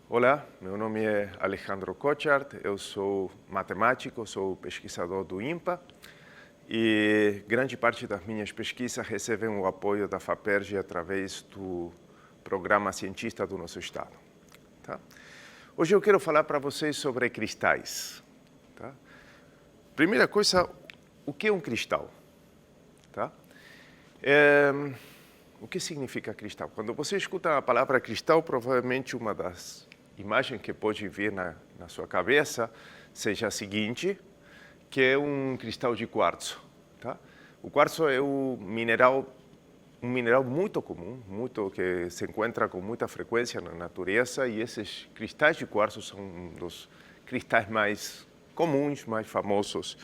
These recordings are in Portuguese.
Olá, meu nome é Alejandro Kochart, eu sou matemático, sou pesquisador do INPA e grande parte das minhas pesquisas recebem o apoio da FAPERJ através do programa cientista do nosso estado. Tá? Hoje eu quero falar para vocês sobre cristais. Tá? Primeira coisa, o que é um cristal? Tá? O que significa cristal? Quando você escuta a palavra cristal, provavelmente uma das imagens que pode vir na sua cabeça seja a seguinte, que é um cristal de quartzo. Tá? O quartzo é um mineral muito comum, que se encontra com muita frequência na natureza, e esses cristais de quartzo são um dos cristais mais comuns, mais famosos,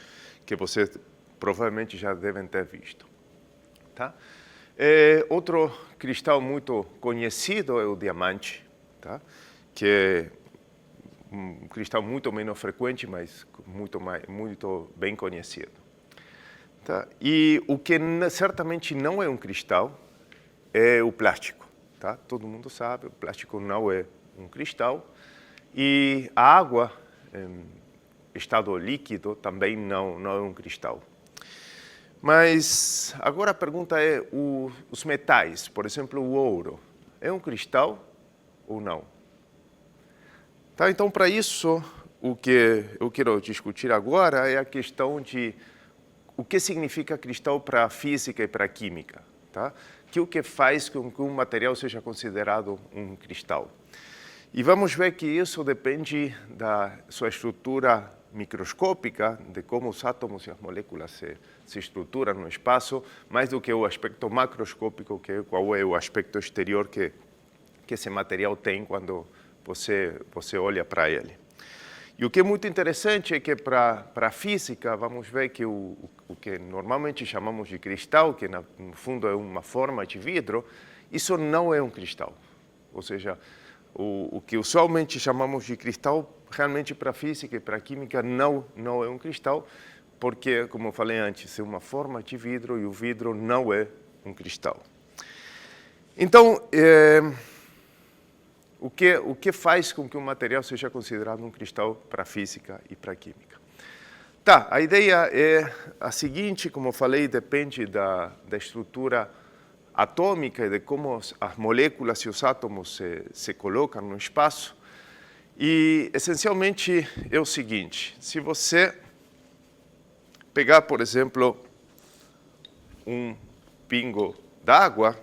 que você provavelmente já devem ter visto. Tá? Outro cristal muito conhecido é o diamante, tá? Que é um cristal muito menos frequente, mas muito bem conhecido. Tá? E o que certamente não é um cristal é o plástico. Tá? Todo mundo sabe, o plástico não é um cristal. E a água, em estado líquido, também não é um cristal. Mas agora a pergunta é, os metais, por exemplo, o ouro, é um cristal ou não? Tá, então, para isso, o que eu quero discutir agora é a questão de o que significa cristal para a física e para a química. Tá? O que faz com que um material seja considerado um cristal. E vamos ver que isso depende da sua estrutura microscópica, de como os átomos e as moléculas se estruturam no espaço, mais do que o aspecto macroscópico, que é qual é o aspecto exterior que esse material tem quando você olha para ele. E o que é muito interessante é que para a física, vamos ver que o que normalmente chamamos de cristal, que no fundo é uma forma de vidro, isso não é um cristal. Ou seja, o que usualmente chamamos de cristal, realmente para a física e para a química não é um cristal, porque, como eu falei antes, é uma forma de vidro e o vidro não é um cristal. Então, o que faz com que um material seja considerado um cristal para a física e para a química? Tá, a ideia é a seguinte, como eu falei, depende da estrutura atômica e de como as moléculas e os átomos se colocam no espaço. E, essencialmente, é o seguinte, se você pegar, por exemplo, um pingo d'água,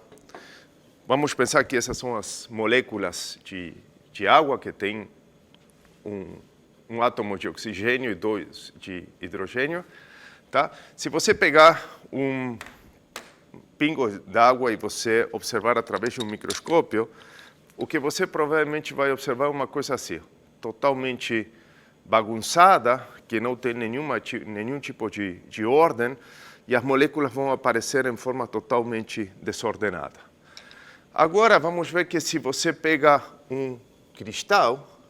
vamos pensar que essas são as moléculas de água que tem um átomo de oxigênio e 2 de hidrogênio. Tá? Se você pegar um pingo d'água e você observar através de um microscópio, o que você provavelmente vai observar é uma coisa assim, totalmente bagunçada, que não tem nenhum tipo de ordem, e as moléculas vão aparecer em forma totalmente desordenada. Agora, vamos ver que se você pega um cristal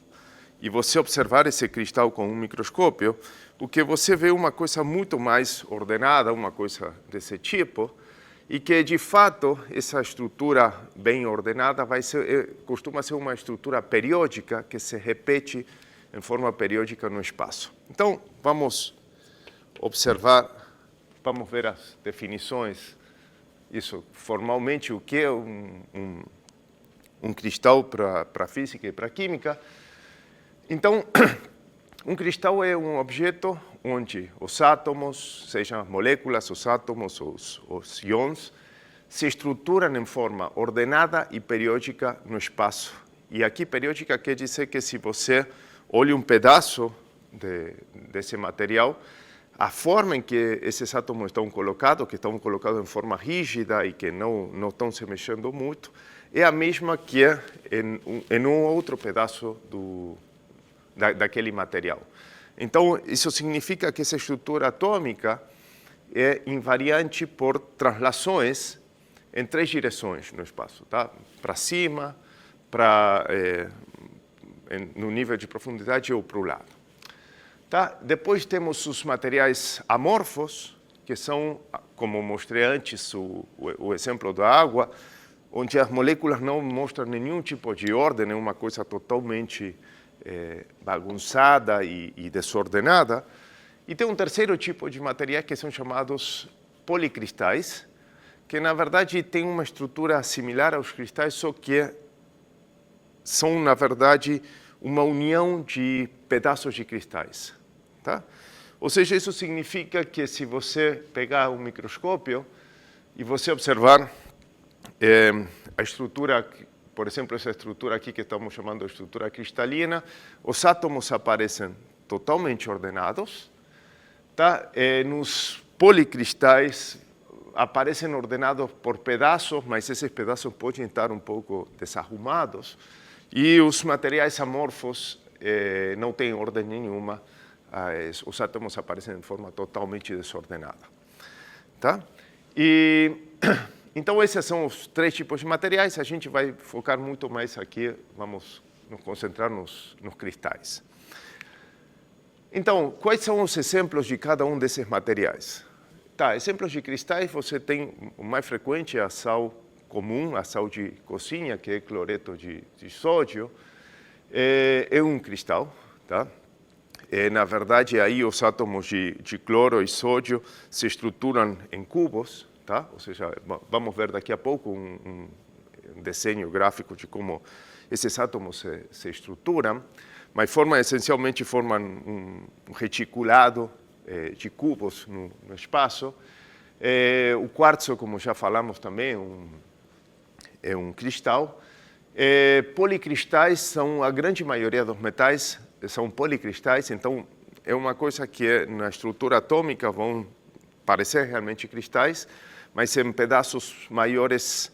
e você observar esse cristal com um microscópio, o que você vê é uma coisa muito mais ordenada, uma coisa desse tipo, e que, de fato, essa estrutura bem ordenada costuma ser uma estrutura periódica que se repete em forma periódica no espaço. Então, vamos observar, vamos ver as definições. Isso, formalmente, o que é um cristal para a física e para a química. Então, um cristal é um objeto onde os átomos, sejam as moléculas, os átomos, os íons, se estruturam em forma ordenada e periódica no espaço. E aqui, periódica quer dizer que se você olha um pedaço desse material, a forma em que esses átomos estão colocados, que estão colocados em forma rígida e que não estão se mexendo muito, é a mesma que em um outro pedaço daquele material. Então, isso significa que essa estrutura atômica é invariante por translações em 3 direções no espaço, tá? Para cima, no nível de profundidade ou para o lado. Tá? Depois temos os materiais amorfos, que são, como mostrei antes, o exemplo da água, onde as moléculas não mostram nenhum tipo de ordem, é uma coisa totalmente bagunçada e desordenada. E tem um terceiro tipo de materiais que são chamados policristais, que na verdade tem uma estrutura similar aos cristais, só que são, na verdade, uma união de pedaços de cristais. Tá? Ou seja, isso significa que se você pegar um microscópio e você observar a estrutura, por exemplo, essa estrutura aqui que estamos chamando de estrutura cristalina, os átomos aparecem totalmente ordenados, tá? Nos policristais aparecem ordenados por pedaços, mas esses pedaços podem estar um pouco desarrumados, e os materiais amorfos não têm ordem nenhuma, os átomos aparecem de forma totalmente desordenada. Tá? E, então, esses são os três tipos de materiais. A gente vai focar muito mais aqui, vamos nos concentrar nos cristais. Então, quais são os exemplos de cada um desses materiais? Tá, exemplos de cristais, você tem o mais frequente, a sal comum, a sal de cozinha, que é cloreto de sódio, é um cristal, tá? Na verdade, aí os átomos de cloro e sódio se estruturam em cubos, tá? Ou seja, vamos ver daqui a pouco um desenho gráfico de como esses átomos se estruturam, mas essencialmente formam um reticulado de cubos no espaço. O quartzo, como já falamos também, é um cristal. Policristais são, a grande maioria dos metais são policristais, então é uma coisa que na estrutura atômica vão parecer realmente cristais, mas em pedaços maiores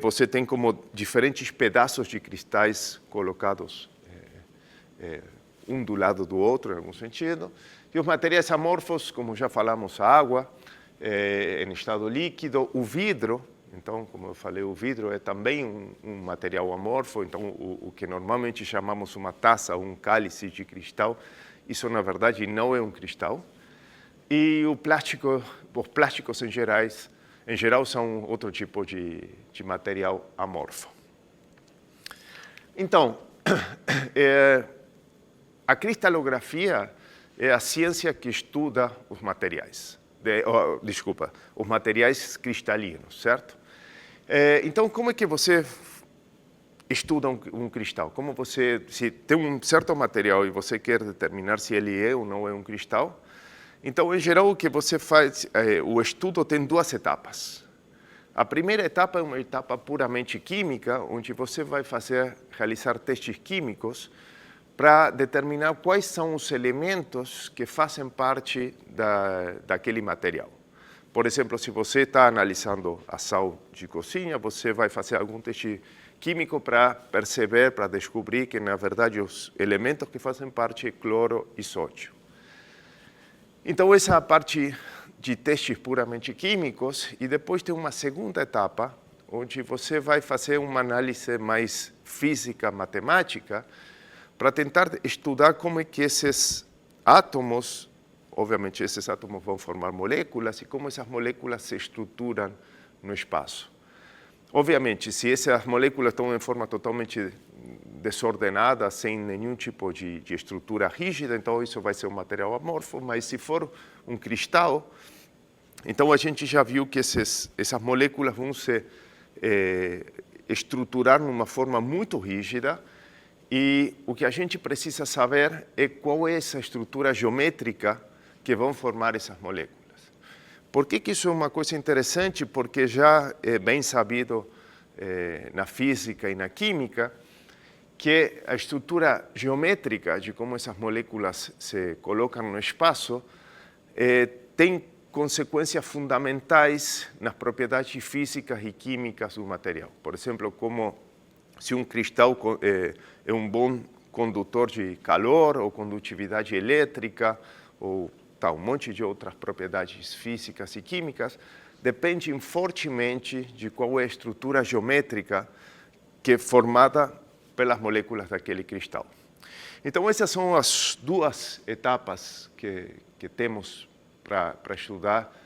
você tem como diferentes pedaços de cristais colocados um do lado do outro, em algum sentido. E os materiais amorfos, como já falamos, a água em estado líquido, o vidro. Então, como eu falei, o vidro é também um material amorfo, então o que normalmente chamamos uma taça ou um cálice de cristal, isso na verdade não é um cristal. E o plástico, os plásticos em geral são outro tipo de material amorfo. Então, a cristalografia é a ciência que estuda os materiais. Os materiais cristalinos, certo? Então, como é que você estuda um cristal? Como se tem um certo material e você quer determinar se ele é ou não é um cristal, então, em geral, o que você faz, o estudo tem duas etapas. A primeira etapa é uma etapa puramente química, onde você vai realizar testes químicos para determinar quais são os elementos que fazem parte daquele material. Por exemplo, se você está analisando a sal de cozinha, você vai fazer algum teste químico para perceber, para descobrir que, na verdade, os elementos que fazem parte é cloro e sódio. Então, essa é a parte de testes puramente químicos, e depois tem uma segunda etapa, onde você vai fazer uma análise mais física, matemática, para tentar estudar como é que esses átomos, obviamente esses átomos vão formar moléculas, e como essas moléculas se estruturam no espaço. Obviamente, se essas moléculas estão em forma totalmente desordenada, sem nenhum tipo de estrutura rígida, então isso vai ser um material amorfo, mas se for um cristal, então a gente já viu que essas moléculas vão se estruturar numa forma muito rígida, e o que a gente precisa saber é qual é essa estrutura geométrica que vão formar essas moléculas. Por que isso é uma coisa interessante? Porque já é bem sabido na física e na química que a estrutura geométrica de como essas moléculas se colocam no espaço tem consequências fundamentais nas propriedades físicas e químicas do material. Por exemplo, como se um cristal é um bom condutor de calor ou condutividade elétrica ou um monte de outras propriedades físicas e químicas, dependem fortemente de qual é a estrutura geométrica que é formada pelas moléculas daquele cristal. Então, essas são as duas etapas que temos para estudar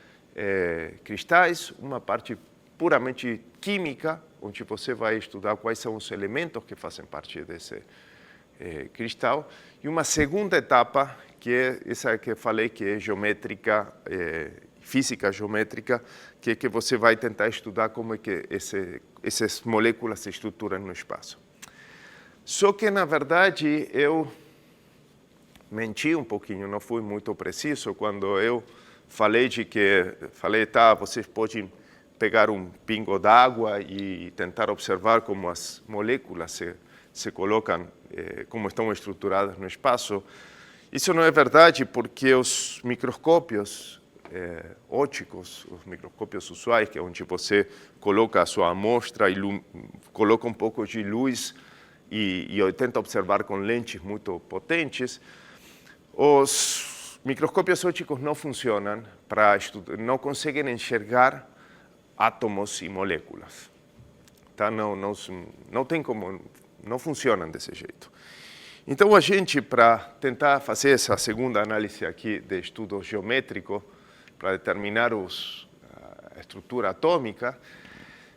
cristais, uma parte puramente química, onde você vai estudar quais são os elementos que fazem parte desse cristal. E uma segunda etapa, que é essa que eu falei, que é geométrica, física geométrica, que você vai tentar estudar como é que essas moléculas se estruturam no espaço. Só que, na verdade, eu menti um pouquinho, não fui muito preciso quando eu falei tá, vocês podem pegar um pingo d'água e tentar observar como as moléculas se colocam, como estão estruturadas no espaço. Isso não é verdade porque os microscópios ópticos, os microscópios usuais, que é onde você coloca a sua amostra e coloca um pouco de luz e tenta observar com lentes muito potentes, os microscópios ópticos não funcionam não conseguem enxergar átomos e moléculas. Tá? Não tem como, não funcionam desse jeito. Então, a gente, para tentar fazer essa segunda análise aqui de estudo geométrico, para determinar a estrutura atômica,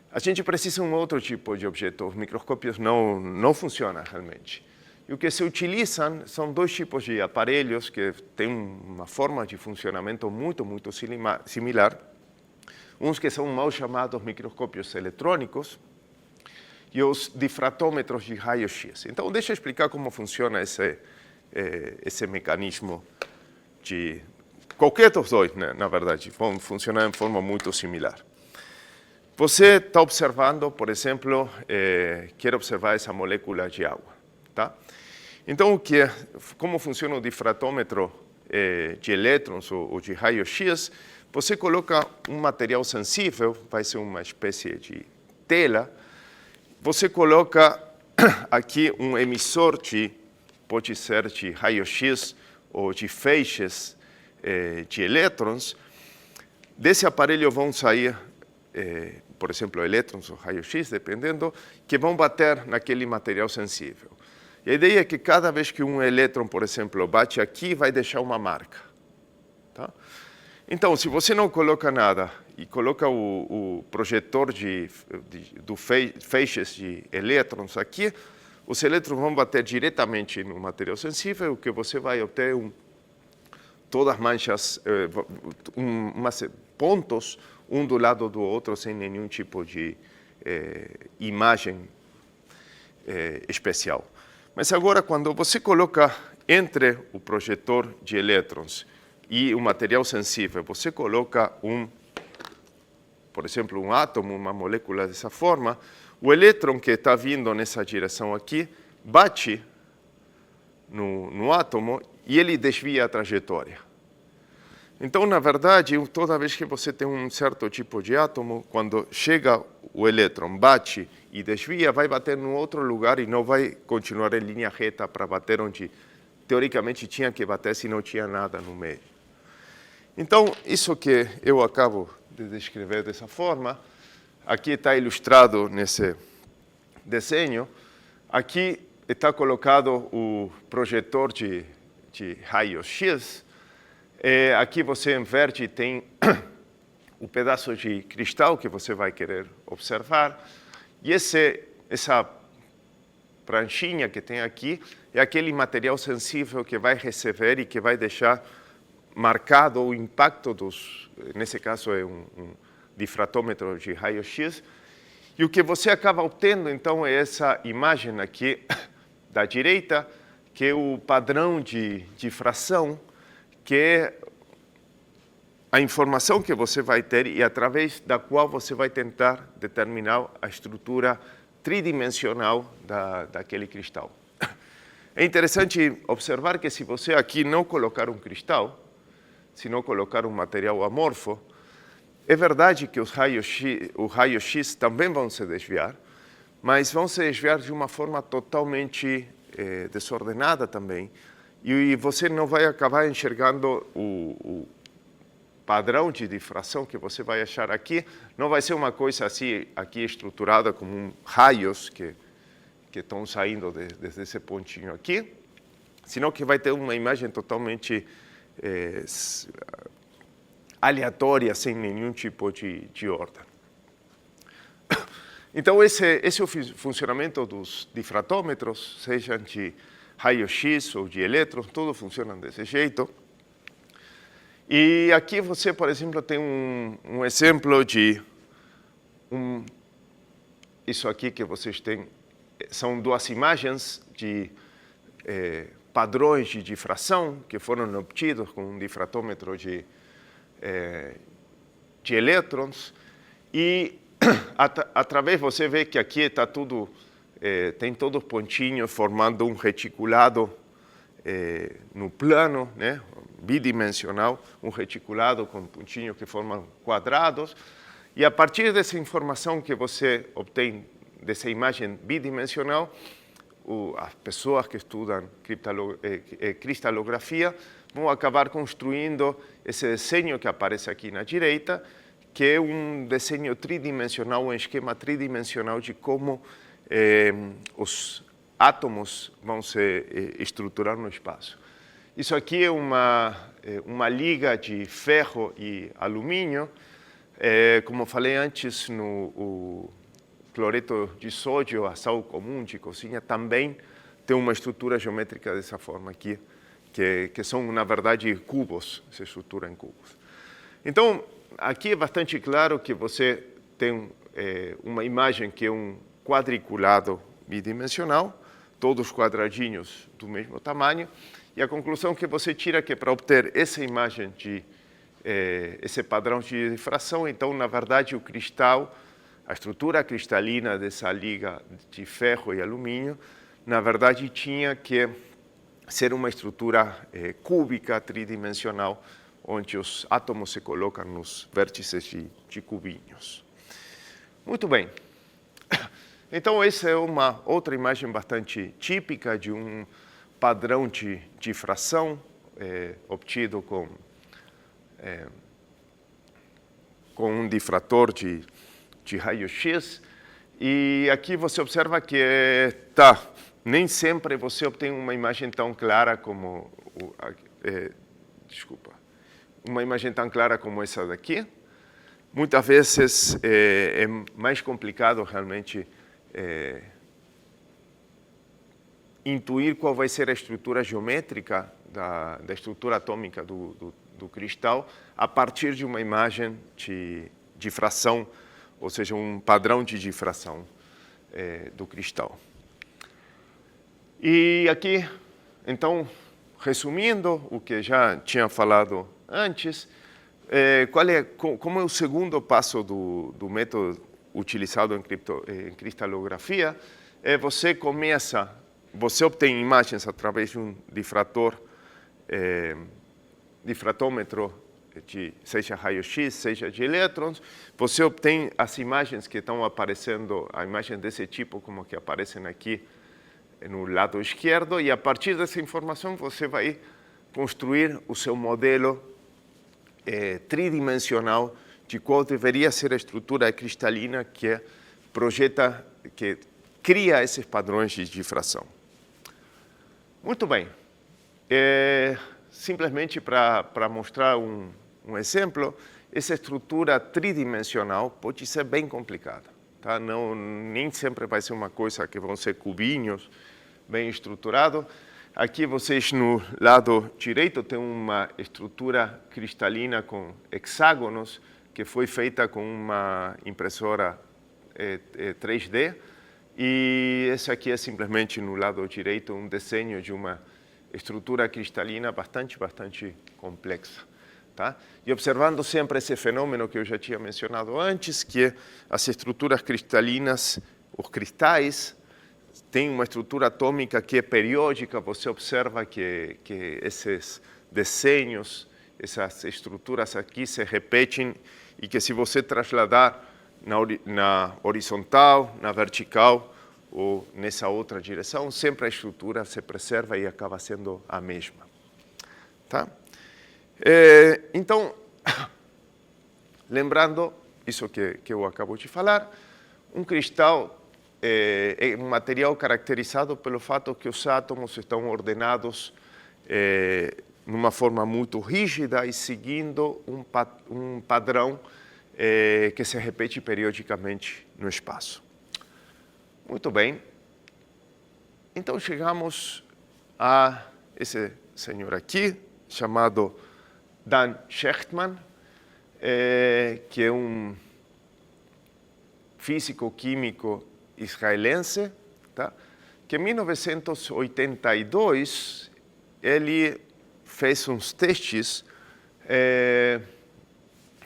a gente precisa de um outro tipo de objeto. Os microscópios não funcionam realmente. E o que se utilizam são dois tipos de aparelhos que têm uma forma de funcionamento muito, muito similar. Uns que são mal chamados microscópios eletrônicos e os difratômetros de raio-x. Então, deixa eu explicar como funciona esse mecanismo de... Qualquer dos dois, né, na verdade, vão funcionar de forma muito similar. Você está observando, por exemplo, quer observar essa molécula de água. Tá? Então, como funciona o difratômetro de elétrons ou de raio-x? Você coloca um material sensível, vai ser uma espécie de tela. Você coloca aqui um emissor pode ser de raio-x ou de feixes de elétrons. Desse aparelho vão sair, por exemplo, elétrons ou raio-x, dependendo, que vão bater naquele material sensível. E a ideia é que cada vez que um elétron, por exemplo, bate aqui, vai deixar uma marca. Tá? Então, se você não coloca nada e coloca o projetor do feixes de elétrons aqui, os elétrons vão bater diretamente no material sensível, o que você vai obter todas manchas, pontos, um do lado do outro, sem nenhum tipo de imagem especial. Mas agora, quando você coloca entre o projetor de elétrons e o material sensível, você coloca por exemplo, um átomo, uma molécula dessa forma, o elétron que está vindo nessa direção aqui bate no átomo e ele desvia a trajetória. Então, na verdade, toda vez que você tem um certo tipo de átomo, quando chega o elétron, bate e desvia, vai bater em outro lugar e não vai continuar em linha reta para bater onde, teoricamente, tinha que bater se não tinha nada no meio. Então, isso que eu acabo de descrever dessa forma, aqui está ilustrado nesse desenho. Aqui está colocado o projetor de raio-x. Aqui você inverte e tem o pedaço de cristal que você vai querer observar. E essa pranchinha que tem aqui é aquele material sensível que vai receber e que vai deixar marcado o impacto nesse caso é um difratômetro de raio-x. E o que você acaba obtendo, então, é essa imagem aqui da direita, que é o padrão de difração, que é a informação que você vai ter e através da qual você vai tentar determinar a estrutura tridimensional daquele cristal. É interessante observar que se você aqui não colocar um cristal, se não colocar um material amorfo, é verdade que os raios-x também vão se desviar, mas vão se desviar de uma forma totalmente desordenada também, e você não vai acabar enxergando o padrão de difração que você vai achar aqui, não vai ser uma coisa assim, aqui estruturada como raios que estão saindo desde esse pontinho aqui, senão que vai ter uma imagem totalmente aleatória, sem nenhum tipo de ordem. Então, esse é o funcionamento dos difratômetros, sejam de raio-x ou de elétrons, todos funcionam desse jeito. E aqui você, por exemplo, tem um exemplo de isso aqui que vocês têm, são duas imagens de padrões de difração que foram obtidos com um difratômetro de elétrons. E através você vê que aqui está tudo, tem todos os pontinhos formando um reticulado no plano, né, bidimensional, um reticulado com pontinhos que formam quadrados. E a partir dessa informação que você obtém dessa imagem bidimensional, as pessoas que estudam cristalografia vão acabar construindo esse desenho que aparece aqui na direita, que é um desenho tridimensional, um esquema tridimensional de como os átomos vão se estruturar no espaço. Isso aqui é uma liga de ferro e alumínio. Como falei antes, o cloreto de sódio, a sal comum de cozinha, também tem uma estrutura geométrica dessa forma aqui, que são, na verdade, cubos, se estrutura em cubos. Então, aqui é bastante claro que você tem uma imagem que é um quadriculado bidimensional, todos quadradinhos do mesmo tamanho, e a conclusão que você tira é que para obter essa imagem de esse padrão de difração, então, na verdade, o cristal, a estrutura cristalina dessa liga de ferro e alumínio, na verdade, tinha que ser uma estrutura cúbica, tridimensional, onde os átomos se colocam nos vértices de cubinhos. Muito bem. Então, essa é uma outra imagem bastante típica de um padrão de difração obtido com um difrator de raio-x. E aqui você observa que nem sempre você obtém uma imagem tão clara como uma imagem tão clara como essa daqui. Muitas vezes é mais complicado realmente intuir qual vai ser a estrutura geométrica da estrutura atômica do cristal a partir de uma imagem de difração, ou seja, um padrão de difração do cristal. E aqui, então, resumindo o que já tinha falado antes, como é o segundo passo do método utilizado em cristalografia, você obtém imagens através de um difratômetro, seja raio-x, seja de elétrons, você obtém as imagens que estão aparecendo, a imagem desse tipo, como que aparecem aqui no lado esquerdo, e a partir dessa informação você vai construir o seu modelo tridimensional de qual deveria ser a estrutura cristalina que cria esses padrões de difração. Muito bem. Simplesmente para mostrar um exemplo, essa estrutura tridimensional pode ser bem complicada. Tá? Nem sempre vai ser uma coisa que vão ser cubinhos bem estruturados. Aqui vocês no lado direito tem uma estrutura cristalina com hexágonos que foi feita com uma impressora 3D. E esse aqui é simplesmente no lado direito um desenho de uma estrutura cristalina bastante complexa. Tá? E observando sempre esse fenômeno que eu já tinha mencionado antes, que as estruturas cristalinas, os cristais, têm uma estrutura atômica que é periódica, você observa que esses desenhos, essas estruturas aqui se repetem e que se você trasladar na horizontal, na vertical ou nessa outra direção, sempre a estrutura se preserva e acaba sendo a mesma. Tá? Então, lembrando isso que eu acabo de falar, um cristal é um material caracterizado pelo fato que os átomos estão ordenados numa forma muito rígida e seguindo um padrão que se repete periodicamente no espaço. Muito bem. Então chegamos a esse senhor aqui, chamado Dan Shechtman, que é um físico-químico israelense, tá? Que em 1982 ele fez uns testes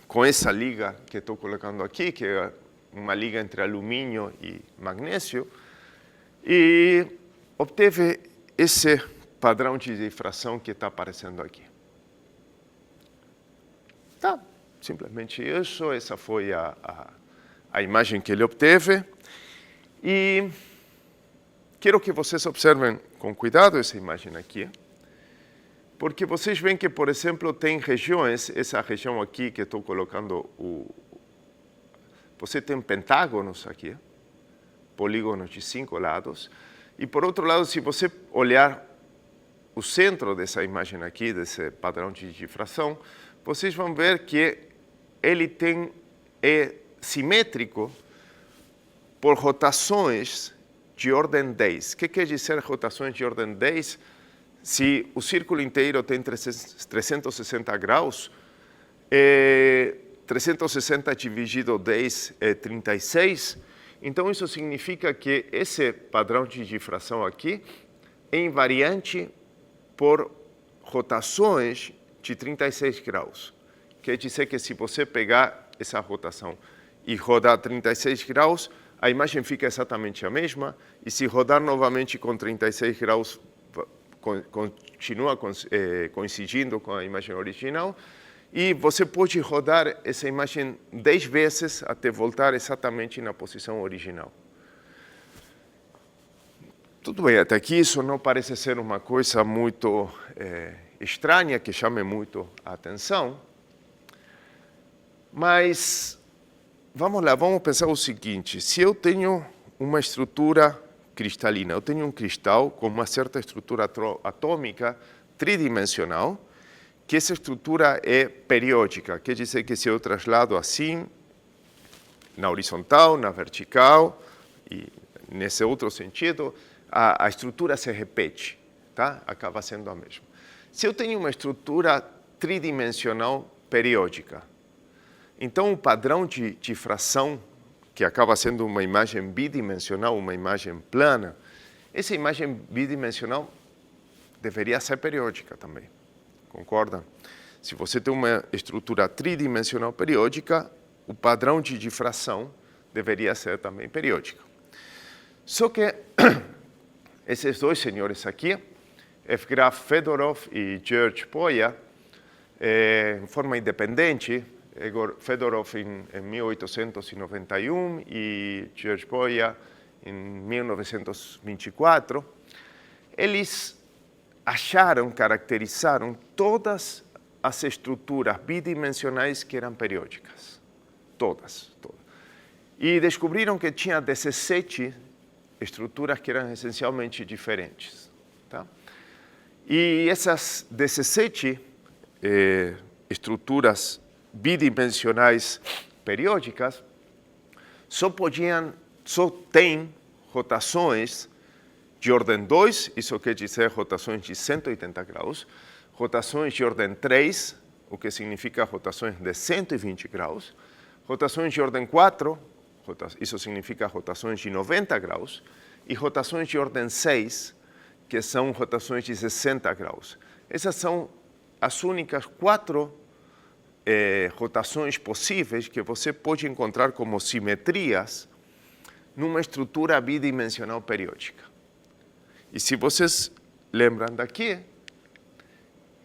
com essa liga que estou colocando aqui, que é uma liga entre alumínio e magnésio, e obteve esse padrão de difração que está aparecendo aqui. Tá, simplesmente isso, essa foi a imagem que ele obteve. E quero que vocês observem com cuidado essa imagem aqui, porque vocês veem que, por exemplo, tem regiões, essa região aqui que estou colocando, você tem pentágonos aqui, polígonos de 5 lados, e por outro lado, se você olhar o centro dessa imagem aqui, desse padrão de difração, vocês vão ver que ele é simétrico por rotações de ordem 10. O que quer dizer rotações de ordem 10? Se o círculo inteiro tem 360 graus, 360 dividido 10 é 36, então isso significa que esse padrão de difração aqui é invariante por rotações de 36 graus. Quer dizer que se você pegar essa rotação e rodar 36 graus, a imagem fica exatamente a mesma, e se rodar novamente com 36 graus, continua coincidindo com a imagem original, e você pode rodar essa imagem 10 vezes até voltar exatamente na posição original. Tudo bem, até aqui isso não parece ser uma coisa muito estranha, que chame muito a atenção, mas vamos lá, vamos pensar o seguinte: se eu tenho uma estrutura cristalina, eu tenho um cristal com uma certa estrutura atômica tridimensional, que essa estrutura é periódica, quer dizer que se eu traslado assim, na horizontal, na vertical, e nesse outro sentido, a estrutura se repete, tá? Acaba sendo a mesma. Se eu tenho uma estrutura tridimensional periódica, então o padrão de difração, que acaba sendo uma imagem bidimensional, uma imagem plana, essa imagem bidimensional deveria ser periódica também, concorda? Se você tem uma estrutura tridimensional periódica, o padrão de difração deveria ser também periódico. Só que esses dois senhores aqui, Evgraf Fedorov e George Boyer, em forma independente, Fedorov em 1891 e George Boyer em 1924, eles acharam, caracterizaram todas as estruturas bidimensionais que eram periódicas. Todas. E descobriram que tinha 17 estruturas que eram essencialmente diferentes. Tá? E essas 17 estruturas bidimensionais periódicas só têm rotações de ordem 2, isso quer dizer rotações de 180 graus, rotações de ordem 3, o que significa rotações de 120 graus, rotações de ordem 4, isso significa rotações de 90 graus, e rotações de ordem 6, que são rotações de 60 graus. Essas são as únicas 4 rotações possíveis que você pode encontrar como simetrias numa estrutura bidimensional periódica. E se vocês lembram daqui,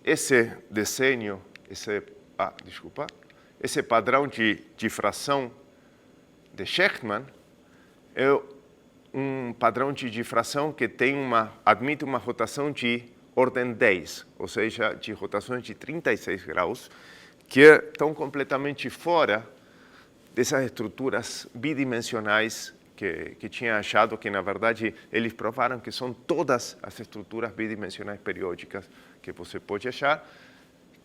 esse desenho, esse padrão de difração de Shechtman é um padrão de difração que admite uma rotação de ordem 10, ou seja, de rotações de 36 graus, que estão completamente fora dessas estruturas bidimensionais que tinha achado que, na verdade, eles provaram que são todas as estruturas bidimensionais periódicas que você pode achar.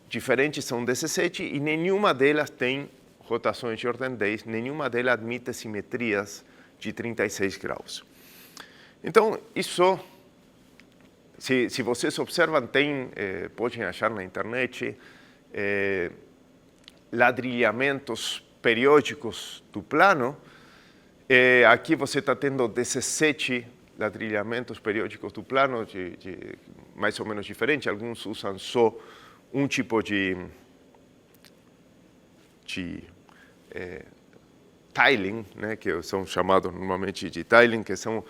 Diferentes são 17 e nenhuma delas tem rotações de ordem 10, nenhuma delas admite simetrias de 36 graus. Então, isso, se vocês observam, podem achar na internet ladrilhamentos periódicos do plano. Aqui você está tendo 17 ladrilhamentos periódicos do plano, mais ou menos diferente. Alguns usam só um tipo de tiling, né, que são chamados normalmente de tiling, que são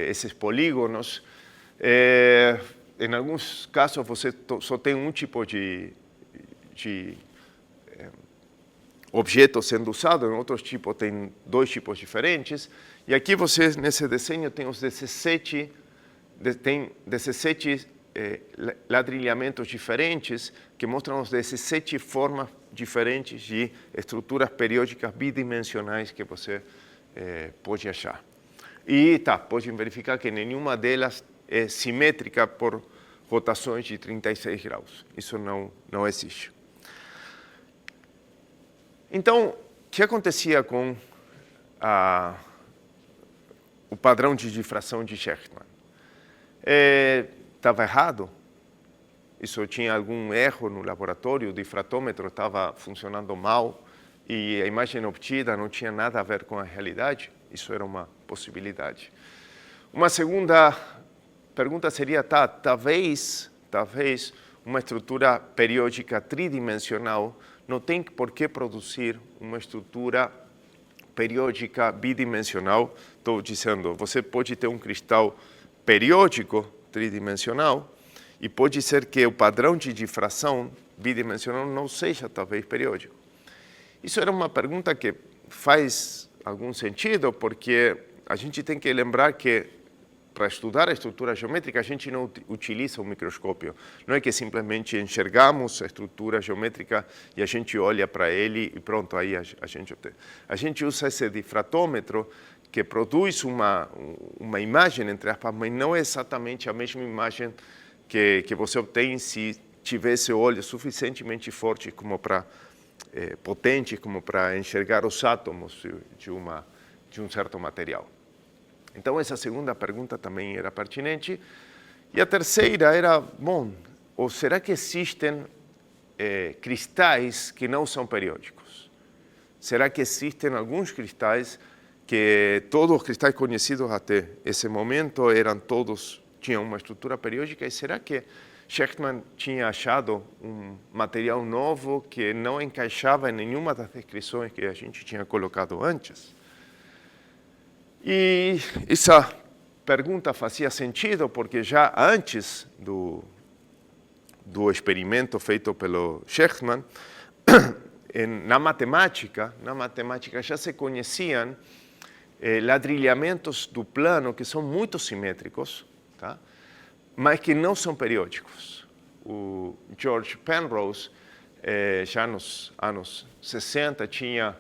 esses polígonos. Em alguns casos você só tem um tipo de objeto sendo usado, em outros tipos tem 2 tipos diferentes. E aqui você, nesse desenho, tem os 17 ladrilhamentos diferentes que mostram as 17 formas diferentes de estruturas periódicas bidimensionais que você pode achar. E pode verificar que nenhuma delas é simétrica por rotações de 36 graus. Isso não existe. Então, o que acontecia com o padrão de difração de Shechtman? Estava errado? Isso tinha algum erro no laboratório? O difratômetro estava funcionando mal e a imagem obtida não tinha nada a ver com a realidade? Isso era uma possibilidade. Uma segunda pergunta seria, talvez uma estrutura periódica tridimensional não tem por que produzir uma estrutura periódica bidimensional. Estou dizendo, você pode ter um cristal periódico tridimensional e pode ser que o padrão de difração bidimensional não seja talvez periódico. Isso era uma pergunta que faz algum sentido, porque a gente tem que lembrar que para estudar a estrutura geométrica, a gente não utiliza o microscópio. Não é que simplesmente enxergamos a estrutura geométrica e a gente olha para ele e pronto, aí a gente obtém. A gente usa esse difratômetro que produz uma imagem, entre aspas, mas não é exatamente a mesma imagem que você obtém se tivesse olho suficientemente forte como para potente como para enxergar os átomos de um certo material. Então, essa segunda pergunta também era pertinente. E a terceira era, ou será que existem cristais que não são periódicos? Será que existem alguns cristais que todos os cristais conhecidos até esse momento tinham uma estrutura periódica? E será que Shechtman tinha achado um material novo que não encaixava em nenhuma das descrições que a gente tinha colocado antes? E essa pergunta fazia sentido porque já antes do experimento feito pelo Shechtman, na matemática já se conheciam ladrilhamentos do plano que são muito simétricos, mas que não são periódicos. O George Penrose, já nos anos 60, tinha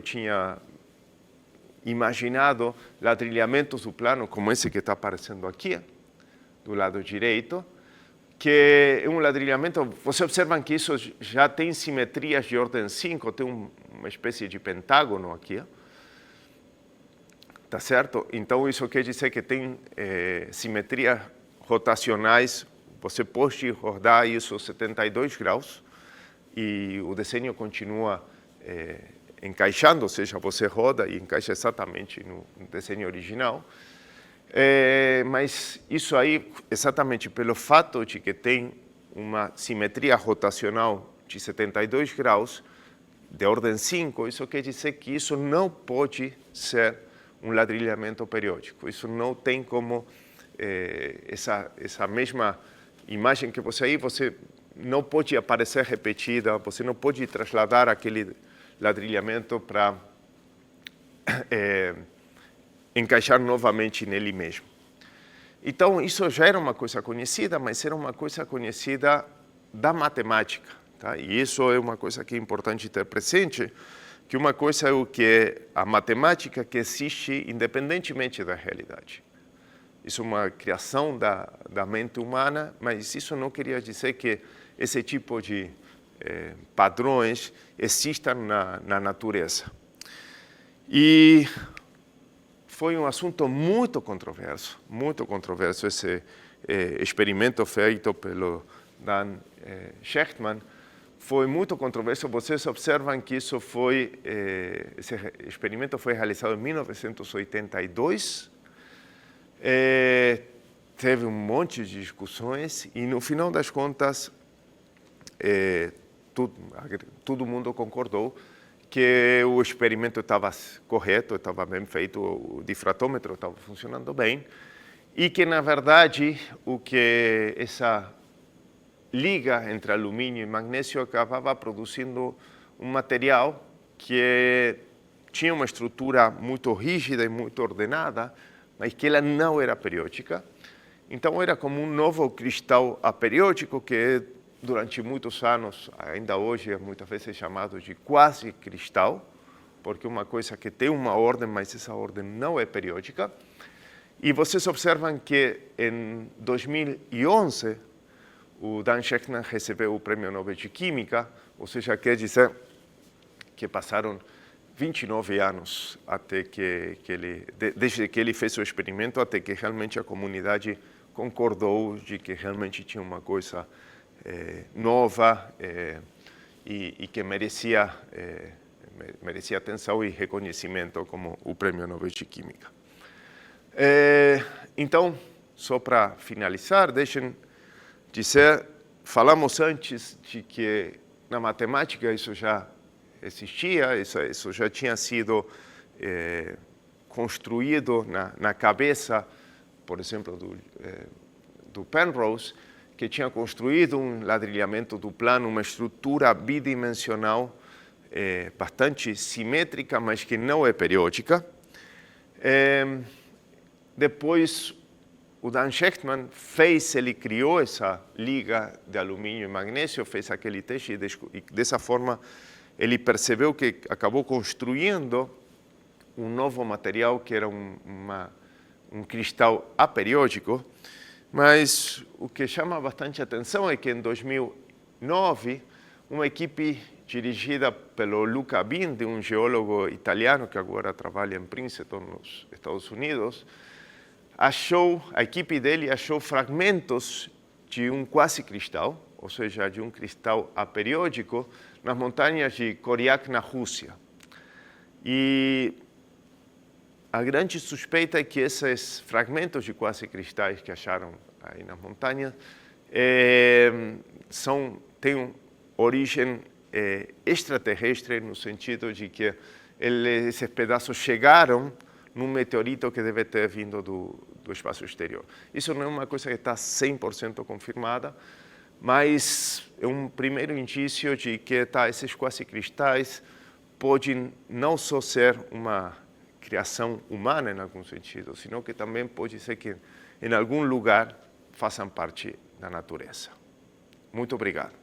tinha imaginado ladrilhamentos do plano como esse que está aparecendo aqui, do lado direito, que é um ladrilhamento, você observa que isso já tem simetrias de ordem 5, tem uma espécie de pentágono aqui, tá certo? Então isso quer dizer que tem simetrias rotacionais, você pode rodar isso 72 graus e o desenho continua encaixando, ou seja, você roda e encaixa exatamente no desenho original. Mas isso aí, exatamente pelo fato de que tem uma simetria rotacional de 72 graus, de ordem 5, isso quer dizer que isso não pode ser um ladrilhamento periódico. Isso não tem como, essa mesma imagem que você não pode aparecer repetida, você não pode trasladar aquele ladrilhamento para encaixar novamente nele mesmo. Então, isso já era uma coisa conhecida, mas era uma coisa conhecida da matemática. Tá? E isso é uma coisa que é importante ter presente, que uma coisa é o que é a matemática que existe independentemente da realidade. Isso é uma criação da mente humana, mas isso não queria dizer que esse tipo de padrões existam na natureza. E foi um assunto muito controverso esse experimento feito pelo Dan Shechtman. Foi muito controverso. Vocês observam que esse experimento foi realizado em 1982. Teve um monte de discussões e, no final das contas, todo mundo concordou que o experimento estava correto, estava bem feito, o difratômetro estava funcionando bem, e que, na verdade, essa liga entre alumínio e magnésio acabava produzindo um material que tinha uma estrutura muito rígida e muito ordenada, mas que ela não era periódica. Então, era como um novo cristal aperiódico que, durante muitos anos, ainda hoje, muitas vezes é chamado de quase cristal, porque é uma coisa que tem uma ordem, mas essa ordem não é periódica. E vocês observam que, em 2011, o Dan Shechtman recebeu o Prêmio Nobel de Química, ou seja, quer dizer que passaram 29 anos desde que ele fez o experimento até que realmente a comunidade concordou de que realmente tinha uma coisa nova e que merecia atenção e reconhecimento como o Prêmio Nobel de Química. Então, só para finalizar, deixem dizer, falamos antes de que na matemática isso já existia, isso já tinha sido construído na cabeça, por exemplo, do Penrose, que tinha construído um ladrilhamento do plano, uma estrutura bidimensional bastante simétrica, mas que não é periódica. Depois, o Dan Shechtman ele criou essa liga de alumínio e magnésio, fez aquele teste e dessa forma ele percebeu que acabou construindo um novo material que era um cristal aperiódico. Mas o que chama bastante atenção é que em 2009, uma equipe dirigida pelo Luca Bindi, um geólogo italiano que agora trabalha em Princeton, nos Estados Unidos, a equipe dele achou fragmentos de um quase cristal, ou seja, de um cristal aperiódico, nas montanhas de Koryak, na Rússia. E a grande suspeita é que esses fragmentos de quase cristais que acharam aí nas montanhas têm origem extraterrestre, no sentido de que esses pedaços chegaram num meteorito que deve ter vindo do espaço exterior. Isso não é uma coisa que está 100% confirmada, mas é um primeiro indício de que esses quase cristais podem não só ser uma criação humana em algum sentido, sino que também pode ser que em algum lugar façam parte da natureza. Muito obrigado.